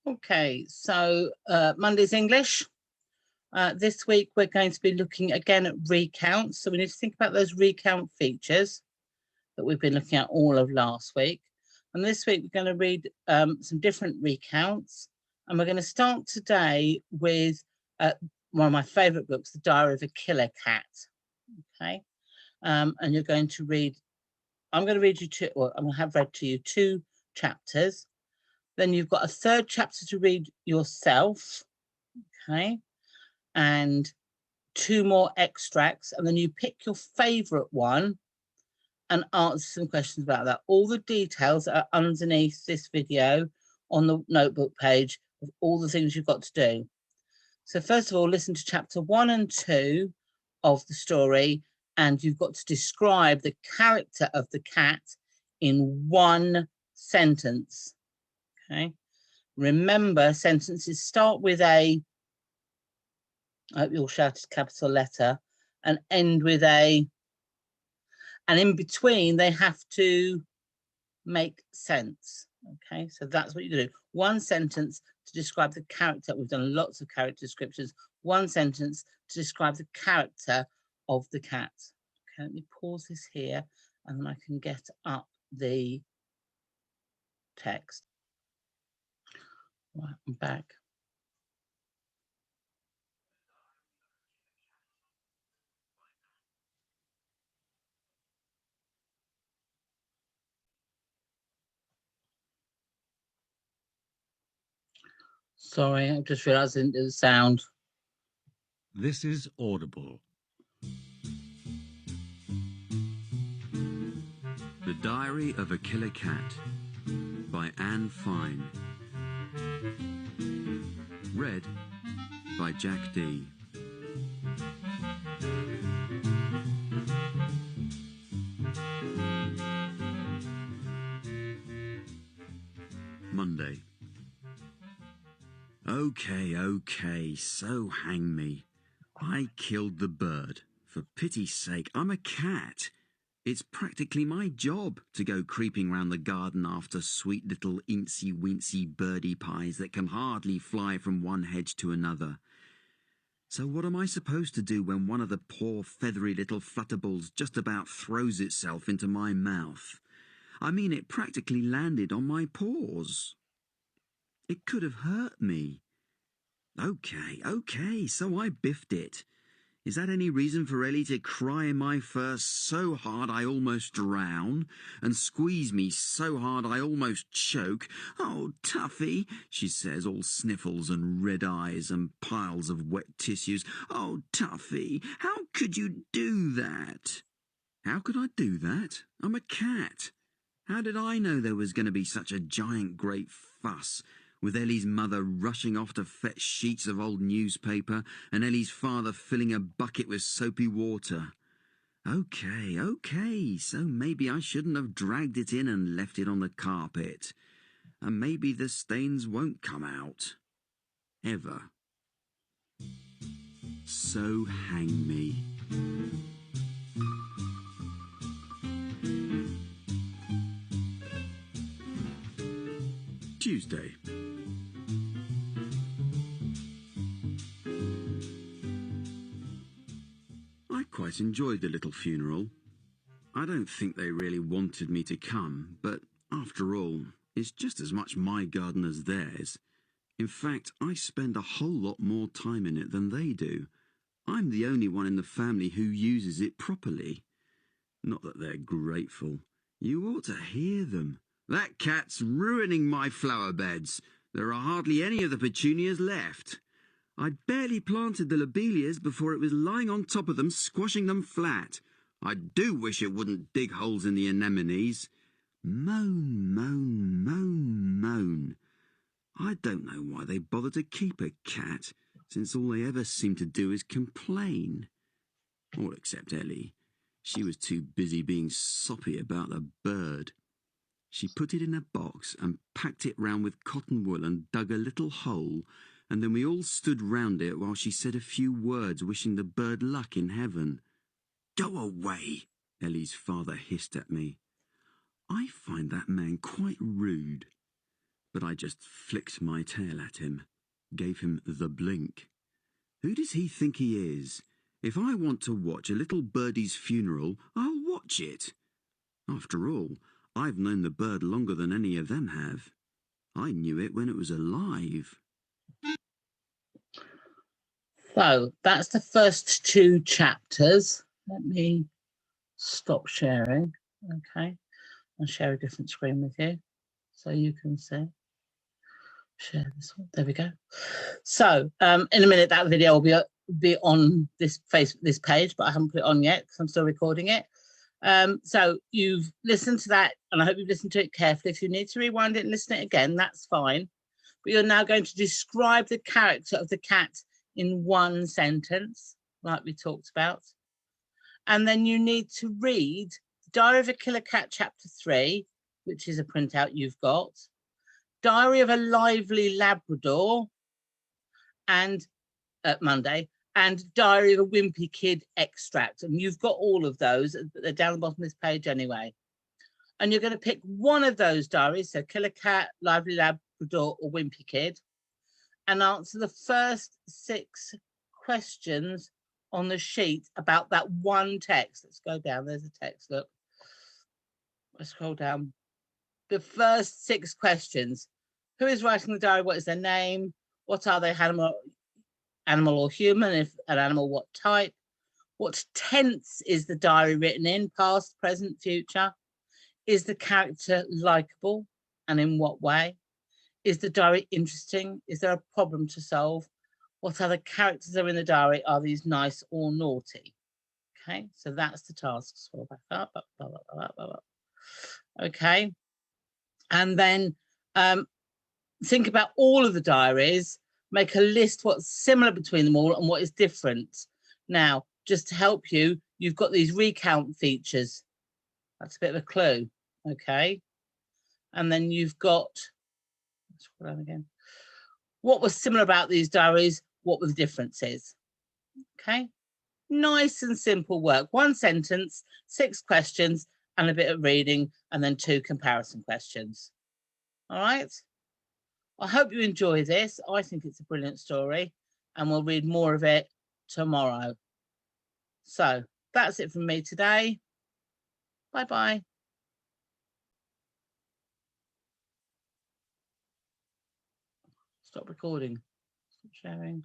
Okay, so Monday's English. This week we're going to be looking again at recounts. So we need to think about those recount features that we've been looking at all of last week. And this week we're going to read some different recounts. And we're going to start today with one of my favourite books, The Diary of a Killer Cat. Okay, and you're going to read, I'm going to read you two, or I'm going to have read to you 2 chapters. Then you've got a 3rd chapter to read yourself, okay, and 2 more extracts, and then you pick your favourite one and answer some questions about that. All the details are underneath this video on the notebook page of all the things you've got to do. So first of all, listen to chapter 1 and 2 of the story, and you've got to describe the character of the cat in 1 sentence. Okay, remember, sentences start with a, I hope you all shouted capital letter, and end with a, and in between they have to make sense. Okay, so that's what you do. 1 sentence to describe the character. We've done lots of character descriptions. 1 sentence to describe the character of the cat. Okay, let me pause this here and then I can get up the text. Right, I'm back. Sorry, I just realised I didn't do the sound. This is Audible. The Diary of a Killer Cat by Anne Fine. Read by Chpt. Monday. Okay, so hang me. I killed the bird. For pity's sake, I'm a cat. It's practically my job to go creeping round the garden after sweet little incy-wincy birdie pies that can hardly fly from one hedge to another. So what am I supposed to do when one of the poor feathery little flutterballs just about throws itself into my mouth? I mean, it practically landed on my paws. It could have hurt me. Okay, so I biffed it. Is that any reason for Ellie to cry in my fur so hard I almost drown, and squeeze me so hard I almost choke? Oh, Tuffy, she says, all sniffles and red eyes and piles of wet tissues. Oh, Tuffy, how could you do that? How could I do that? I'm a cat. How did I know there was going to be such a giant great fuss, with Ellie's mother rushing off to fetch sheets of old newspaper and Ellie's father filling a bucket with soapy water? Okay, so maybe I shouldn't have dragged it in and left it on the carpet. And maybe the stains won't come out. Ever. So hang me. Tuesday. I quite enjoyed the little funeral. I don't think they really wanted me to come, but after all, it's just as much my garden as theirs. In fact, I spend a whole lot more time in it than they do. I'm the only one in the family who uses it properly. Not that they're grateful. You ought to hear them. That cat's ruining my flower beds. There are hardly any of the petunias left. I'd barely planted the lobelias before it was lying on top of them, squashing them flat. I do wish it wouldn't dig holes in the anemones. Moan. I don't know why they bother to keep a cat, since all they ever seem to do is complain. All except Ellie. She was too busy being soppy about the bird. She put it in a box and packed it round with cotton wool and dug a little hole, and then we all stood round it while she said a few words wishing the bird luck in heaven. Go away, Ellie's father hissed at me. I find that man quite rude. but I just flicked my tail at him, gave him the blink. Who does he think he is? If I want to watch a little birdie's funeral, I'll watch it. After all, I've known the bird longer than any of them have. I knew it when it was alive. So that's the first 2 chapters. Let me stop sharing. Okay, I'll share a different screen with you so you can see. Share this one. There we go. So in a minute that video will be on this page, but I haven't put it on yet because I'm still recording it. So you've listened to that, and I hope you've listened to it carefully. If you need to rewind it and listen to it again, that's fine. But you're now going to describe the character of the cat in 1 sentence, like we talked about. And then you need to read Diary of a Killer Cat chapter 3, which is a printout you've got, Diary of a Lively Labrador, and Monday, and Diary of a Wimpy Kid extract. And you've got all of those. They're down the bottom of this page anyway. And you're going to pick one of those diaries, so Killer Cat, Lively Labrador, or Wimpy Kid, and answer the first 6 questions on the sheet about that one text. Let's go down. There's a text. Look. Let's scroll down. The first 6 questions. Who is writing the diary? What is their name? What are they, animal or human? If an animal, what type? What tense is the diary written in? Past, present, future? Is the character likable, and in what way? Is the diary interesting? Is there a problem to solve? What other characters are in the diary? Are these nice or naughty? Okay, so that's the task. Scroll back up. Okay, and then think about all of the diaries. Make a list what's similar between them all and what is different. Now, just to help you, you've got these recount features. That's a bit of a clue. Okay, and then you've got, let's scroll down again. What was similar about these diaries? What were the differences? Okay, nice and simple work. 1 sentence, 6 questions, and a bit of reading, and then 2 comparison questions. All right. I hope you enjoy this. I think it's a brilliant story, and we'll read more of it tomorrow. So that's it from me today. Bye-bye. Stop recording. Stop sharing.